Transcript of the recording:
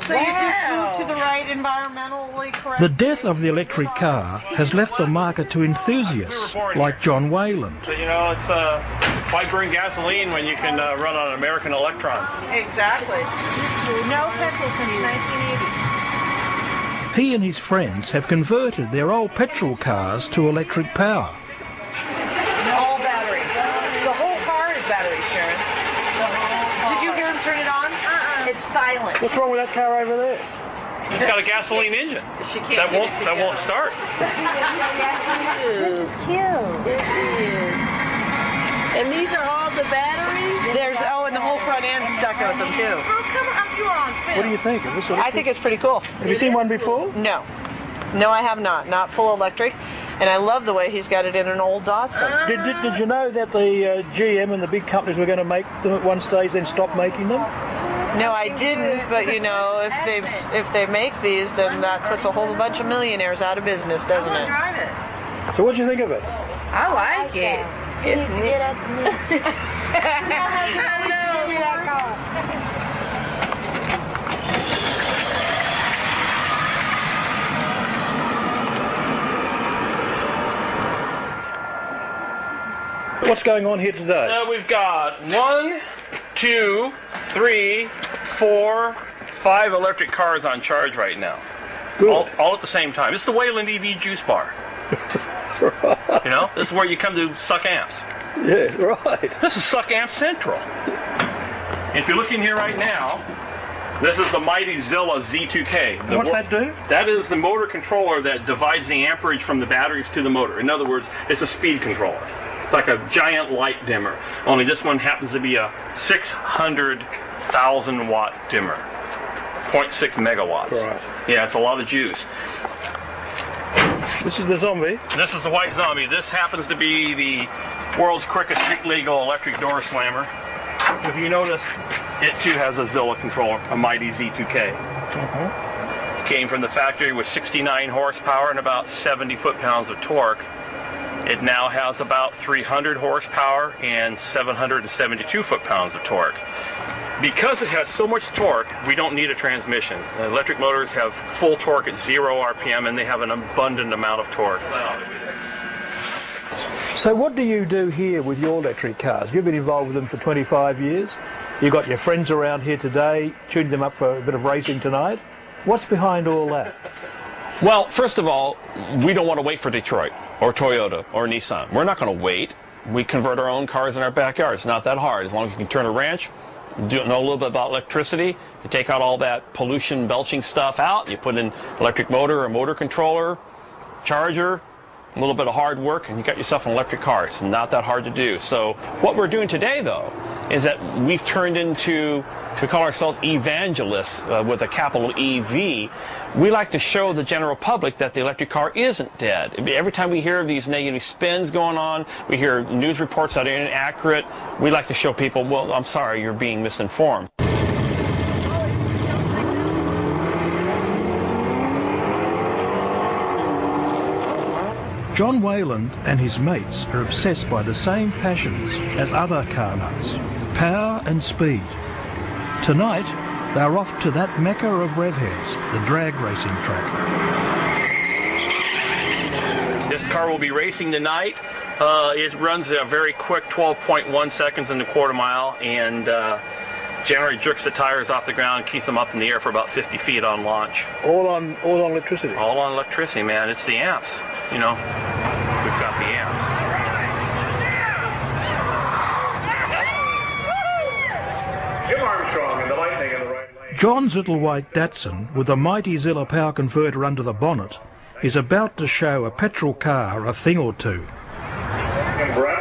So you move to the right environmentally correct. The death of the electric car has left the market to enthusiasts like John Wayland. So, you know, it's why burn gasoline when you can run on American electrons? Exactly. No petrol since 1980. He and his friends have converted their old petrol cars to electric power. All batteries. The whole car is batteries, Sharon. Did you hear him turn it on? It's silent. What's wrong with that car over there? It's got a gasoline engine. She can't that won't start. This is cute. It is. And these are all the batteries? There's, and the whole front end stuck with them too. Oh, come on, you're on film. What do you think? Is this I think it's pretty cool. Have you seen one before? No. No, I have not. Not full electric. And I love the way he's got it in an old Datsun. Did you know that the GM and the big companies were going to make them at one stage, then stop making them? No, I didn't, but you know, if they make these, then that puts a whole bunch of millionaires out of business, doesn't it? Drive it. So what do you think of it? I like it. It's neat. That's me. I know. What's going on here today? We've got 1, 2, 3, 4, 5 electric cars on charge right now. Good. All at the same time. This is the Wayland EV Juice Bar. Right. You know, this is where you come to suck amps. Yeah, right. This is Suck Amp Central. If you look in here right now, this is the mighty Zilla Z2K. What's that do? That is the motor controller that divides the amperage from the batteries to the motor. In other words, it's a speed controller. It's like a giant light dimmer, only this one happens to be a 600,000 watt dimmer, 0.6 megawatts. Right. Yeah, it's a lot of juice. This is the Zombie. This is the White Zombie. This happens to be the world's quickest street legal electric door slammer. If you notice, it too has a Zilla controller, a mighty Z2K. Came from the factory with 69 horsepower and about 70 foot-pounds of torque. It now has about 300 horsepower and 772 foot-pounds of torque. Because it has so much torque, we don't need a transmission. Electric motors have full torque at 0 RPM, and they have an abundant amount of torque. So what do you do here with your electric cars? You've been involved with them for 25 years. You've got your friends around here today, tuning them up for a bit of racing tonight. What's behind all that? Well, first of all, we don't want to wait for Detroit or Toyota or Nissan. We're not going to wait. We convert our own cars in our backyard. It's not that hard. As long as you can turn a wrench, know a little bit about electricity, you take out all that pollution belching stuff out, you put in electric motor or motor controller, charger, a little bit of hard work, and you got yourself an electric car. It's not that hard to do. So what we're doing today, though, is that we've turned into, we call ourselves evangelists with a capital EV. We like to show the general public that the electric car isn't dead. Every time we hear these negative spins going on, we hear news reports that are inaccurate, we like to show people, well, I'm sorry, you're being misinformed. John Wayland and his mates are obsessed by the same passions as other car nuts, power and speed. Tonight, they're off to that mecca of revheads, the drag racing track. This car will be racing tonight. It runs a very quick 12.1 seconds in the quarter mile, and generally jerks the tires off the ground and keeps them up in the air for about 50 feet on launch. All on electricity? All on electricity, man. It's the amps, you know. We've got the amps. Jim Armstrong and the Lightning in the right lane. John's little white Datsun, with a mighty Zilla power converter under the bonnet, is about to show a petrol car a thing or two. And Brad